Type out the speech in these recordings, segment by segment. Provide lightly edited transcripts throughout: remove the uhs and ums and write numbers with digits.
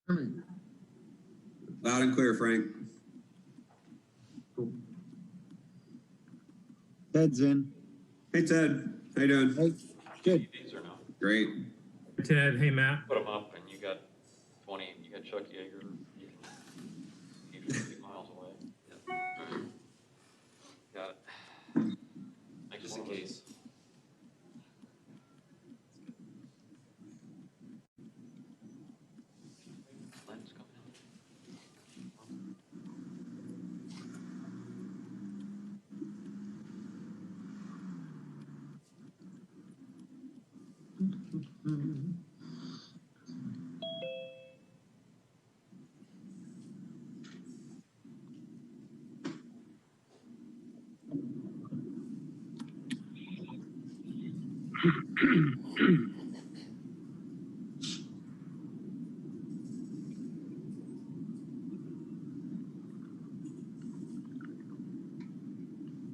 Loud and clear, Frank. Ted's in. Hey, Ted. How you doing? Hey, good. These or no? Great. Ted, hey Matt. Put them up, and you got 20. You got Chuck Yeager. You can keep 50 miles away. Yep. Got it. Just in case. Len's coming out.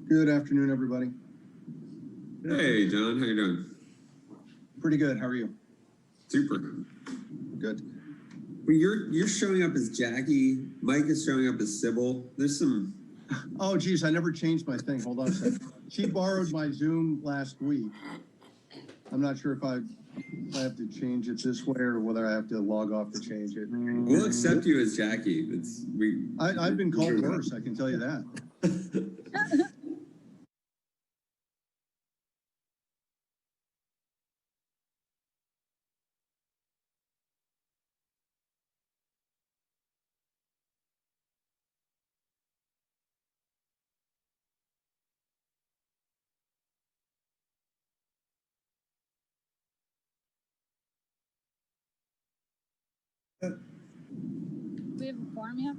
Good afternoon, everybody. Hey, John. How you doing? Pretty good. How are you? Super. Good. Well, you're showing up as Jackie. Mike is showing up as Sybil. There's some. Oh, geez, I never changed my thing. Hold on a second. She borrowed my Zoom last week. I'm not sure if I have to change it this way or whether I have to log off to change it. We'll accept you as Jackie. I've been called worse, I can tell you that. We have a quorum yet?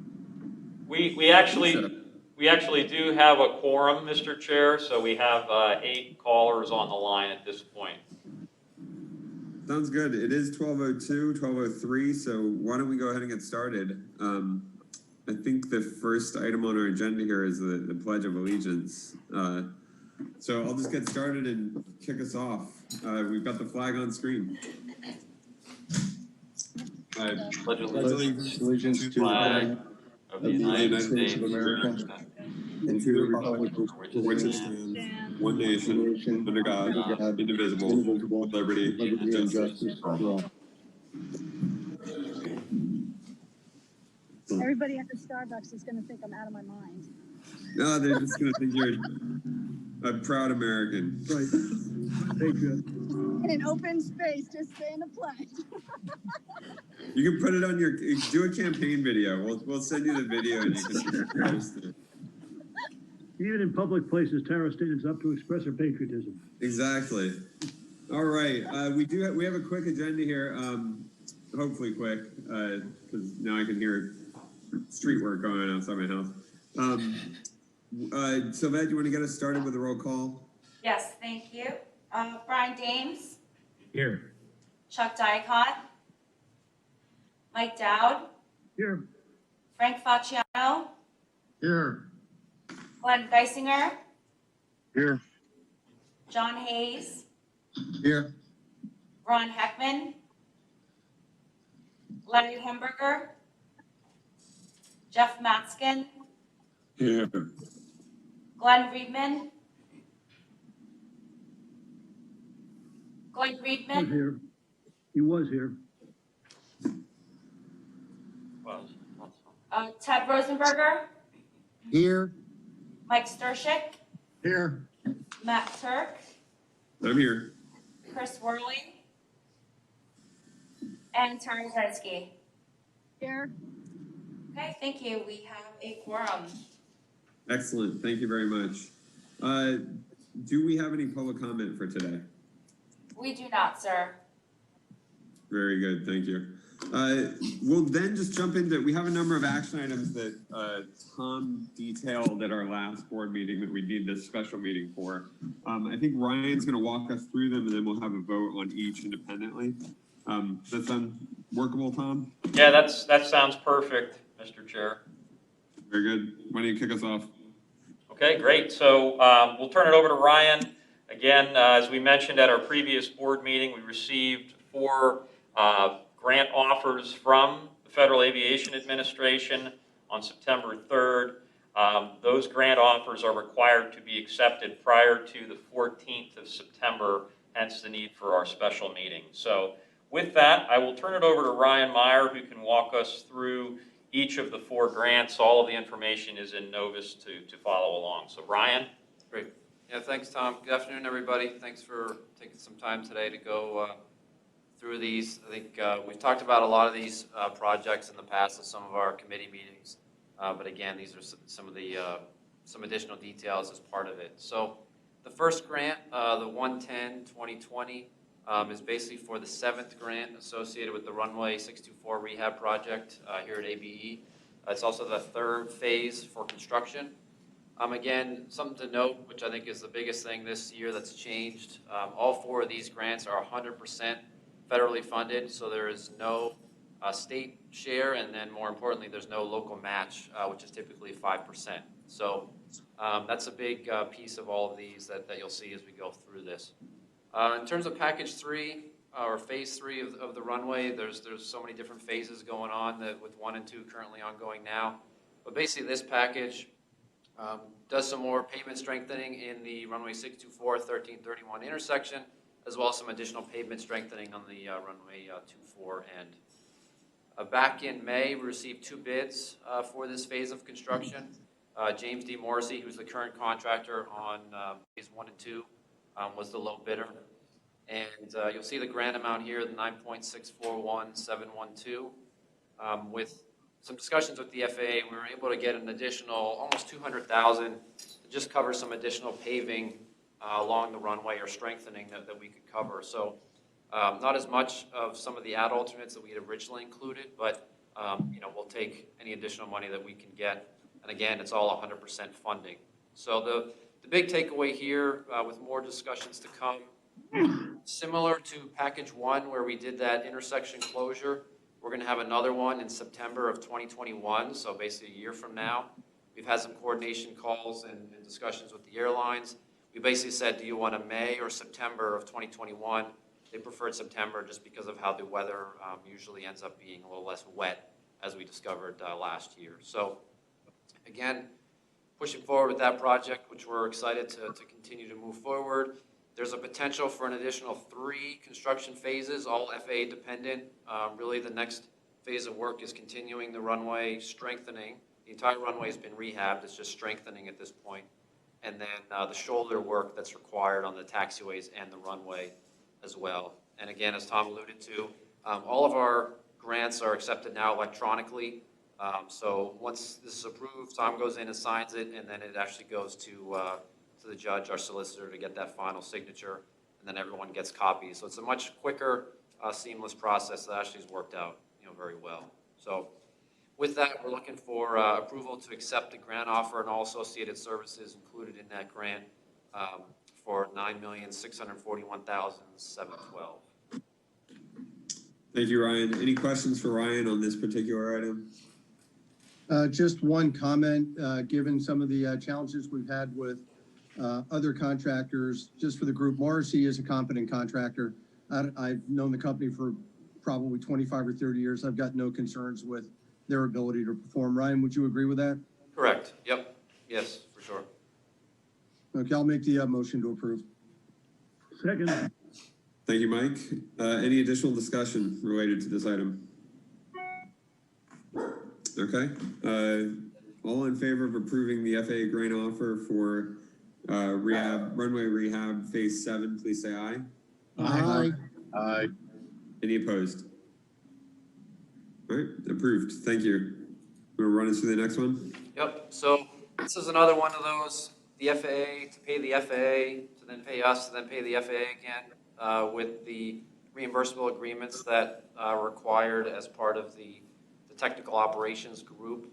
We actually do have a quorum, Mr. Chair. So we have 8 callers on the line at this point. Sounds good. It is 12:02, 12:03. So why don't we go ahead and get started? I think the first item on our agenda here is the Pledge of Allegiance. So I'll just get started and kick us off. We've got the flag on screen. I Pledge allegiance to the flag of the United States of America and to the republic for which it stands, one nation, under God, indivisible, with liberty and justice for all. Everybody at the Starbucks is gonna think I'm out of my mind. No, they're just gonna think you're a proud American. Right. Thank you. In an open space, just saying the pledge. You can put it on your, do a campaign video. We'll send you the video and you can post it. Even in public places, Tara stands up to express her patriotism. Exactly. All right. We have a quick agenda here. Hopefully quick, because now I can hear street work going on outside my house. Sylvette, you want to get us started with a roll call? Yes, thank you. Brian Dames, Here. Chuck Dicott, Mike Dowd, Here. Frank Facciano, Here. Glenn Geisinger, Here. John Hayes, Here. Ron Heckman, Larry Hemberger, Jeff Matskin, Here. Glenn Friedman, Glenn Was Friedman, here. He was here. Ted Rosenberger, Here. Mike Stershik, Here. Matt Turk, I'm here. Chris Worley, and Tara Zetsky. Here, Okay, thank you. We have a quorum. Excellent. Thank you very much. Do we have any public comment for today? We do not, sir. Very good. Thank you. We'll then just jump into, we have a number of action items that Tom detailed at our last board meeting that we need this special meeting for. I think Ryan's going to walk us through them and then we'll have a vote on each independently. Does that sound workable, Tom? Yeah, that sounds perfect, Mr. Chair. Very good. Why don't you kick us off? Okay, great. So we'll turn it over to Ryan. Again, as we mentioned at our previous board meeting, we received 4 grant offers from the the Federal Aviation Administration on September 3rd. Those grant offers are required to be accepted prior to the 14th of September, hence the need for our special meeting. So with that, I will turn it over to Ryan Meyer, who can walk us through each of the 4 grants. All of the information is in Novus to follow along. So Ryan? Great. Yeah, thanks, Tom. Good afternoon, everybody. Thanks for taking some time today to go through these. I think we've talked about a lot of these projects in the past at some of our committee meetings. But again, these are some of the some additional details as part of it. So the first grant, the 110-2020, is basically for the 7th grant associated with the Runway 624 rehab project here at ABE. It's also the 3rd phase for construction. Again, something to note, which I think is the biggest thing this year that's changed, all 4 of these grants are 100% federally funded, so there is no state share, and then more importantly, there's no local match, which is typically 5%. So that's a big piece of all of these that you'll see as we go through this. In terms of package 3, or phase 3 of the runway, there's so many different phases going on with 1 and 2 currently ongoing now. But basically this package does some more pavement strengthening in the runway 624, 1331 intersection, as well as some additional pavement strengthening on the runway 24 end. Back in May, we received 2 bids for this phase of construction. James D. Morrissey, who's the current contractor on phase 1 and 2, was the low bidder. And you'll see the grant amount here, the $9.641712. With some discussions with the FAA, we were able to get an additional almost $200,000 to just cover some additional paving along the runway or strengthening that we could cover. So not as much of some of the ad alternates that we had originally included, but we'll take any additional money that we can get. And again, it's all 100% funding. So the big takeaway here, with more discussions to come, similar to package 1 where we did that intersection closure, we're going to have another one in September of 2021, so basically a year from now. We've had some coordination calls and discussions with the airlines. We basically said, do you want a May or September of 2021? They preferred September just because of how the weather usually ends up being a little less wet, as we discovered last year. So again, pushing forward with that project, which we're excited to continue to move forward. There's a potential for an additional 3 construction phases, all FAA dependent. Really the next phase of work is continuing the runway strengthening. The entire runway has been rehabbed, it's just strengthening at this point. And then the shoulder work that's required on the taxiways and the runway as well. And again, as Tom alluded to, all of our grants are accepted now electronically. So once this is approved, Tom goes in and signs it, and then it actually goes to the judge, our solicitor, to get that final signature, and then everyone gets copies. So it's a much quicker, seamless process that actually has worked out, very well. So with that, we're looking for approval to accept the grant offer and all associated services included in that grant for $9,641,712. Thank you, Ryan. Any questions for Ryan on this particular item? Just one comment, given some of the challenges we've had with other contractors, just for the group, Morrissey is a competent contractor. I've known the company for probably 25 or 30 years. I've got no concerns with their ability to perform. Ryan, would you agree with that? Correct. Yep. Yes, for sure. Okay, I'll make the motion to approve. Second. Thank you, Mike. Any additional discussion related to this item? Okay. All in favor of approving the FAA grant offer for runway rehab phase 7, please say aye. Aye. Aye. Any opposed? All right, approved. Thank you. Want to run us through the next one? Yep. So this is another one of those, the FAA to pay the FAA, to then pay us, to then pay the FAA again, with the reimbursable agreements that are required as part of the technical operations group.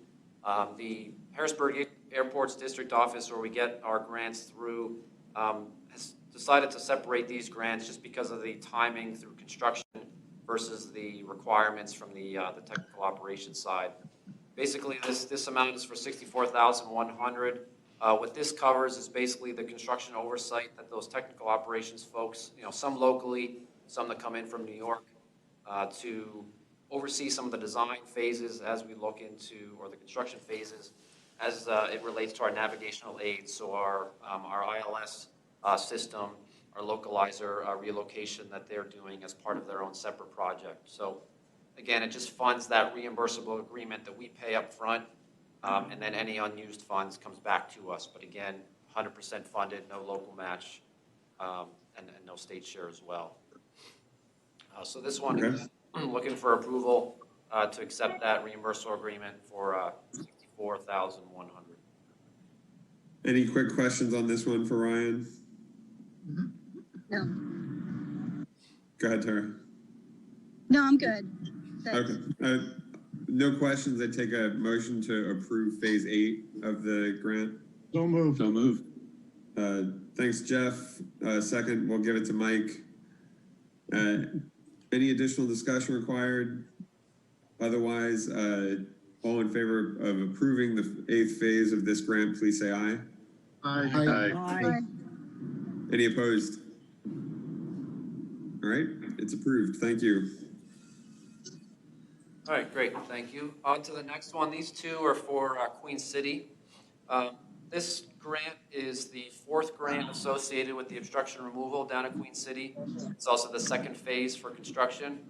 The Harrisburg Airport's district office, where we get our grants through, has decided to separate these grants just because of the timing through construction versus the requirements from the technical operations side. Basically, this amount is for $64,100. What this covers is basically the construction oversight that those technical operations folks, some locally, some that come in from New York, to oversee some of the design phases as we look into, or the construction phases, as it relates to our navigational aids, so our ILS system, our localizer relocation that they're doing as part of their own separate project. So again, it just funds that reimbursable agreement that we pay up front, and then any unused funds comes back to us. But again, 100% funded, no local match, and no state share as well. So this one is looking for approval to accept that reimbursable agreement for $64,100. Any quick questions on this one for Ryan? No, Go ahead, Tara. no, I'm good. Thanks. Okay. No questions. I take a motion to approve phase 8 of the grant. So moved. So moved. Thanks, Jeff. Second, we'll give it to Mike. Any additional discussion required? Otherwise, all in favor of approving the 8th phase of this grant, please say aye. Aye. Bye. Any opposed? All right, it's approved. Thank you. All right, great, thank you. On to the next one. These two are for Queen City. This grant is the 4th grant associated with the obstruction removal down at Queen City. It's also the 2nd phase for construction.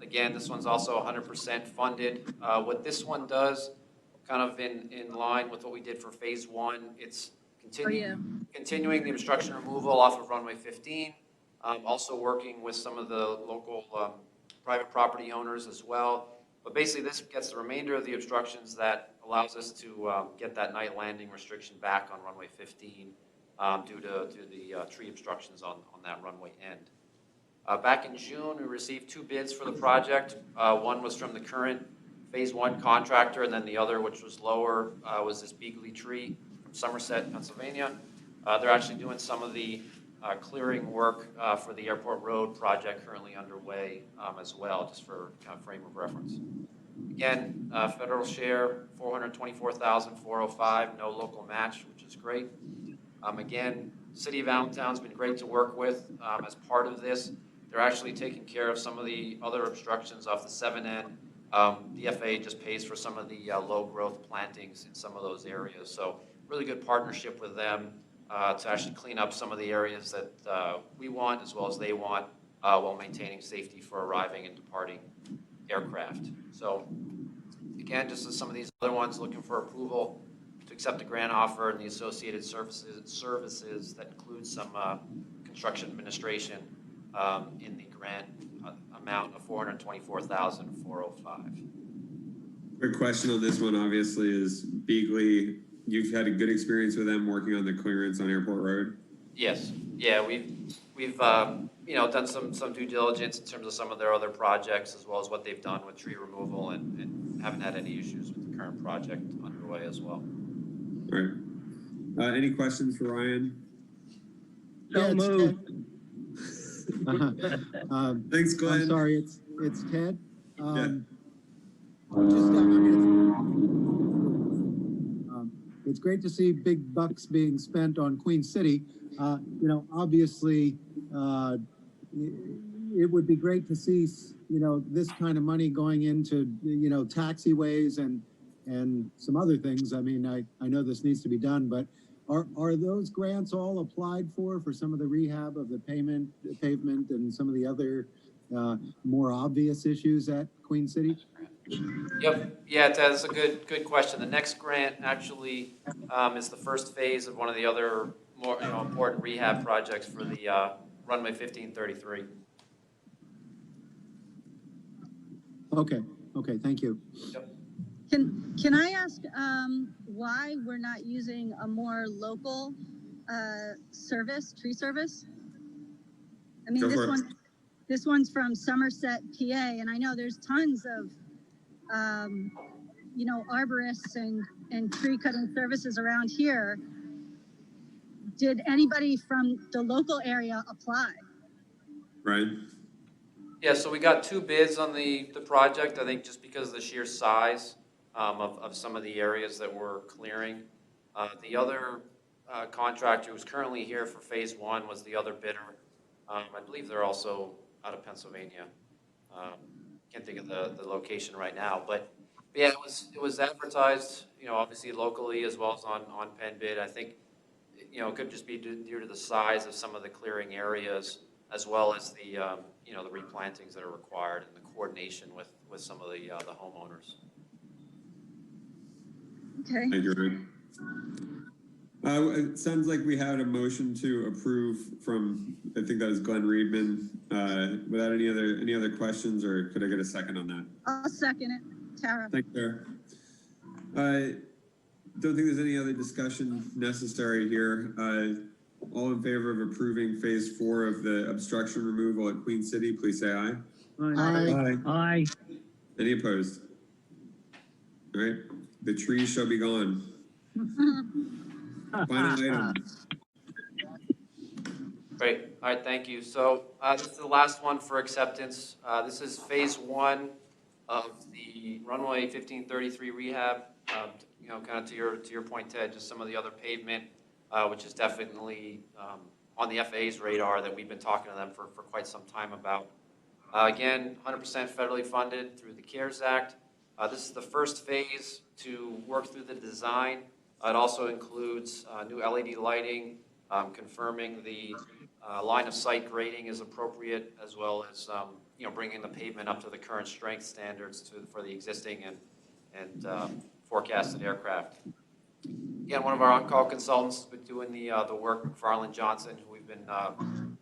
Again, this one's also 100% funded. What this one does, kind of in line with what we did for phase 1, it's continuing the obstruction removal off of runway 15. Also working with some of the local private property owners as well. But basically, this gets the remainder of the obstructions that allows us to get that night landing restriction back on runway 15 due to the tree obstructions on that runway end. Back in June, we received 2 bids for the project. One was from the current phase 1 contractor, and then the other, which was lower, was this Beagley Tree from Somerset, Pennsylvania. They're actually doing some of the clearing work for the Airport Road project currently underway as well, just for kind of frame of reference. Again, federal share, $424,405, no local match, which is great. Again, City of Allentown's been great to work with as part of this. They're actually taking care of some of the other obstructions off the 7 end. The FAA just pays for some of the low growth plantings in some of those areas. So really good partnership with them to actually clean up some of the areas that we want as well as they want while maintaining safety for arriving and departing aircraft. So again, just as some of these other ones, looking for approval to accept the grant offer and the associated services that include some construction administration in the grant amount of $424,405. Quick question on this one, obviously, is Beagley. You've had a good experience with them working on the clearance on Airport Road? Yes, yeah, we've done some due diligence in terms of some of their other projects as well as what they've done with tree removal and haven't had any issues with the current project underway as well. All right. Any questions for Ryan? So moved. Thanks, Glenn. I'm sorry, it's Ted. Yeah. It's great to see big bucks being spent on Queen City. Obviously, it would be great to see, this kind of money going into, taxiways and some other things. I mean, I know this needs to be done, but are those grants all applied for some of the rehab of the pavement and some of the other more obvious issues at Queen City? Yep, yeah, that's a good question. The next grant actually is the first phase of one of the other more important rehab projects for the runway 1533. Okay, thank you. Yep. Can I ask why we're not using a more local tree service? I mean, Go for it. this one's from Somerset, PA, and I know there's tons of arborists and tree cutting services around here. Did anybody from the local area apply? Right. Yeah, so we got 2 bids on the project, I think just because of the sheer size of some of the areas that we're clearing. The other contractor who's currently here for phase 1 was the other bidder. I believe they're also out of Pennsylvania. can't think of the location right now, but yeah, it was advertised, you know, obviously locally as well as on Penn Bid. I think, you know, it could just be due to the size of some of the clearing areas as well as the, you know, the replantings that are required and the coordination with some of the homeowners. Okay. Thank you, Ryan. It sounds like we had a motion to approve from, I think that was Glenn Reedman. Without any other questions, or could I get a second on that? I'll second it. Tara. Thank you. I don't think there's any other discussion necessary here. All in favor of approving phase 4 of the obstruction removal at Queen City, please say aye. Aye. Aye. Any opposed? All right, the trees shall be gone. Final item. Great, all right, thank you. So this is the last one for acceptance. This is phase 1 of the runway 1533 rehab. You know, kind of to your point, Ted, just some of the other pavement, which is definitely on the FAA's radar that we've been talking to them for quite some time about. Again, 100% federally funded through the CARES Act. This is the first phase to work through the design. It also includes new LED lighting, confirming the line of sight grading is appropriate, as well as you know, bringing the pavement up to the current strength standards for the existing and forecasted aircraft. Again, one of our on-call consultants has been doing the work, McFarland Johnson, who we've been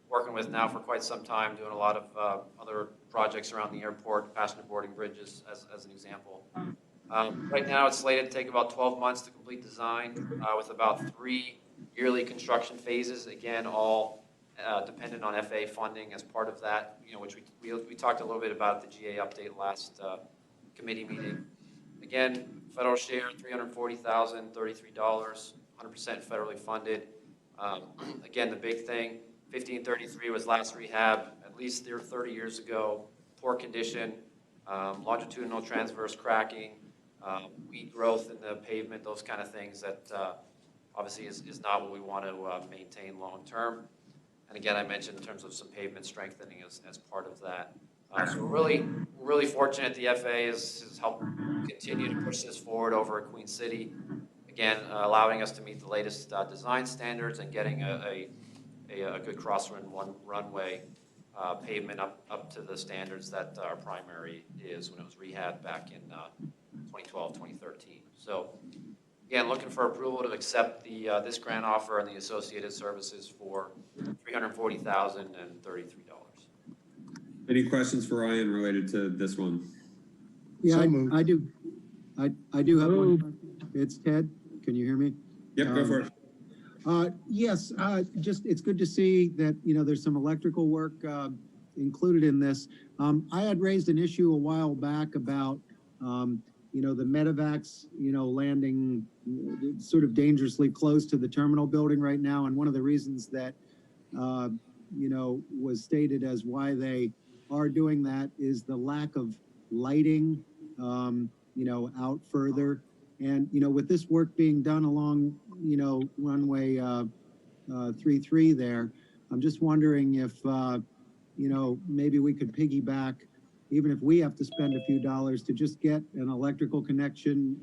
working with now for quite some time, doing a lot of other projects around the airport, passenger boarding bridges as an example. Right now, it's slated to take about 12 months to complete design, with about 3 yearly construction phases. Again, all dependent on FAA funding as part of that, you know, which we talked a little bit about at the GA update last committee meeting. Again, federal share, $340,033, 100% federally funded. Again, the big thing, 1533 was last rehab at least 30 years ago, poor condition, longitudinal transverse cracking, weed growth in the pavement, those kind of things that obviously is not what we want to maintain long term. And again, I mentioned in terms of some pavement strengthening as part of that. So we're really fortunate the FAA has helped continue to push this forward over at Queen City. Again, allowing us to meet the latest design standards and getting a good runway pavement up to the standards that our primary is when it was rehabbed back in 2012, 2013. So again, looking for approval to accept this grant offer and the associated services for $340,033. Any questions for Ryan related to this one? Yeah, So moved. I do have one. It's Ted. Can you hear me? Yep, go for it. Yes, just, it's good to see that, you know, there's some electrical work included in this. I had raised an issue a while back about, you know, the medevacs, you know, landing sort of dangerously close to the terminal building right now. And one of the reasons that, you know, was stated as why they are doing that is the lack of lighting, you know, out further. And, you know, with this work being done along, you know, runway 33 there, I'm just wondering if, you know, maybe we could piggyback, even if we have to spend a few dollars to just get an electrical connection,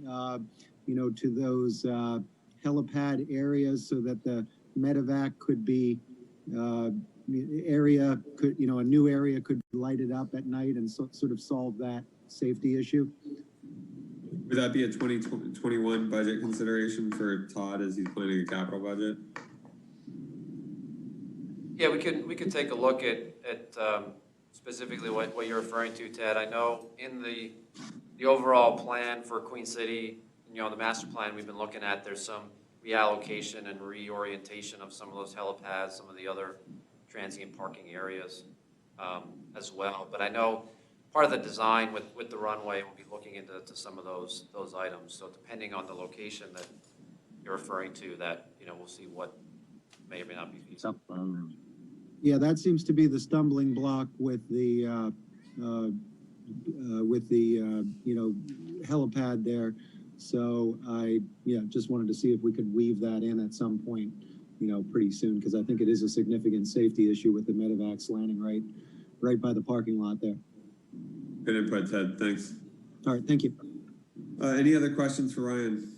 you know, to those helipad areas so that the medevac could be, you know, a new area could light it up at night and sort of solve that safety issue. Would that be a 2021 budget consideration for Todd as he's planning a capital budget? Yeah, we could take a look at specifically what you're referring to, Ted. I know in the overall plan for Queen City, you know, the master plan we've been looking at, there's some reallocation and reorientation of some of those helipads, some of the other transient parking areas as well. But I know part of the design with the runway, we'll be looking into some of those items. So depending on the location that you're referring to, that, you know, we'll see what may or may not be feasible. Yeah, that seems to be the stumbling block with the you know, helipad there. So I just wanted to see if we could weave that in at some point, you know, pretty soon, because I think it is a significant safety issue with the medevacs landing right by the parking lot there. Good input, Ted. Thanks. All right, thank you. Any other questions for Ryan?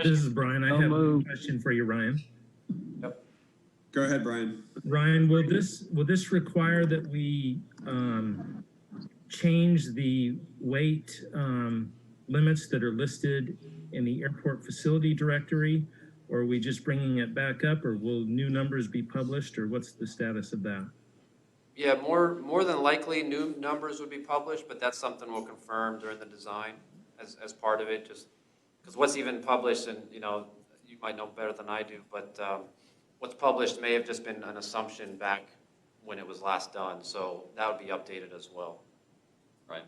This is Brian. I have a question for you, Ryan. Go ahead, Brian. Ryan, will this require that we change the weight limits that are listed in the airport facility directory? Or are we just bringing it back up, or will new numbers be published, or what's the status of that? Yeah, more than likely, new numbers would be published, but that's something we'll confirm during the design as part of it, just because what's even published, and you might know better than I do, but what's published may have just been an assumption back when it was last done, so that would be updated as well. Right.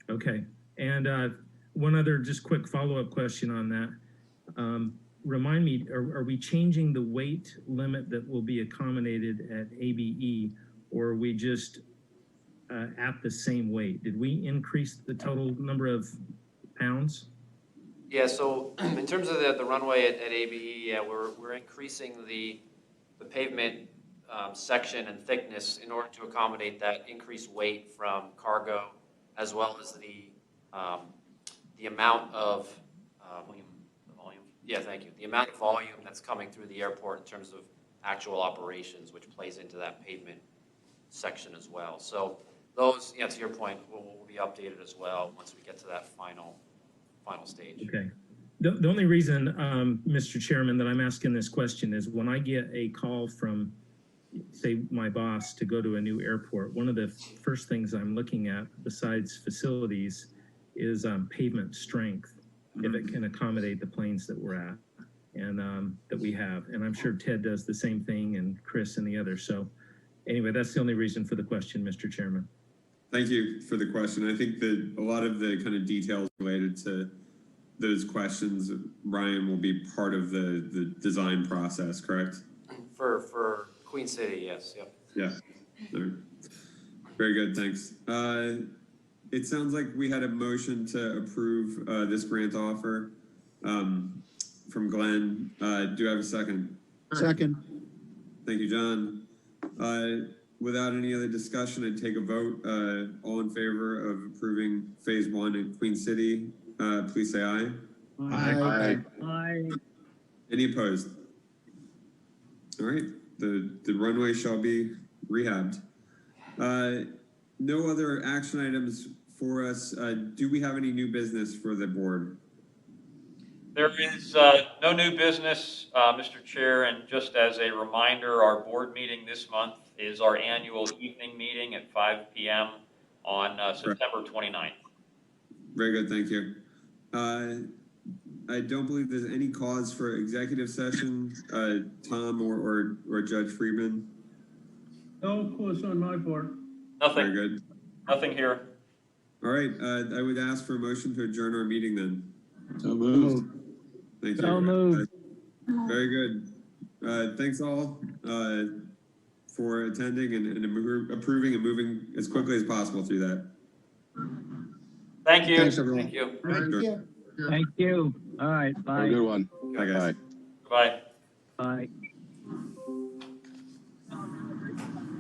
Okay, and one other just quick follow-up question on that. Remind me, are we changing the weight limit that will be accommodated at ABE, or are we just at the same weight? Did we increase the total number of pounds? Yeah, so in terms of the runway at ABE, yeah, we're increasing the pavement section and thickness in order to accommodate that increased weight from cargo, as well as the amount of volume. Yeah, thank you. The amount of volume that's coming through the airport in terms of actual operations, which plays into that pavement section as well. So those, to your point, will be updated as well once we get to that final stage. Okay. The only reason, Mr. Chairman, that I'm asking this question is when I get a call from, say, my boss to go to a new airport, one of the first things I'm looking at besides facilities is pavement strength, if it can accommodate the planes that we're at and that we have. And I'm sure Ted does the same thing, and Chris and the others. So anyway, that's the only reason for the question, Mr. Chairman. Thank you for the question. I think that a lot of the kind of details related to those questions, Ryan, will be part of the design process, correct? For Queen City, yes, yep. Yeah. Very good, thanks. It sounds like we had a motion to approve this grant offer from Glenn. Do I have a second? Second. Thank you, John. Without any other discussion, I'd take a vote. All in favor of approving phase 1 in Queen City, please say aye. Aye. Aye. Any opposed? All right, the runway shall be rehabbed. No other action items for us. Do we have any new business for the board? There is no new business, Mr. Chair, and just as a reminder, our board meeting this month is our annual evening meeting at 5 p.m. on September 29th. Very good, thank you. I don't believe there's any cause for executive session. Tom or Judge Friedman? No, of course, on my part. Nothing. Very good. Nothing here. All right, I would ask for a motion to adjourn our meeting then. So moved. Thank you. So moved. Very good. Thanks all for attending and approving and moving as quickly as possible through that. Thank you. Thanks, everyone. Thank you. Sure. Thank you. All right, bye. Have a good one. Bye, guys. Bye. Bye.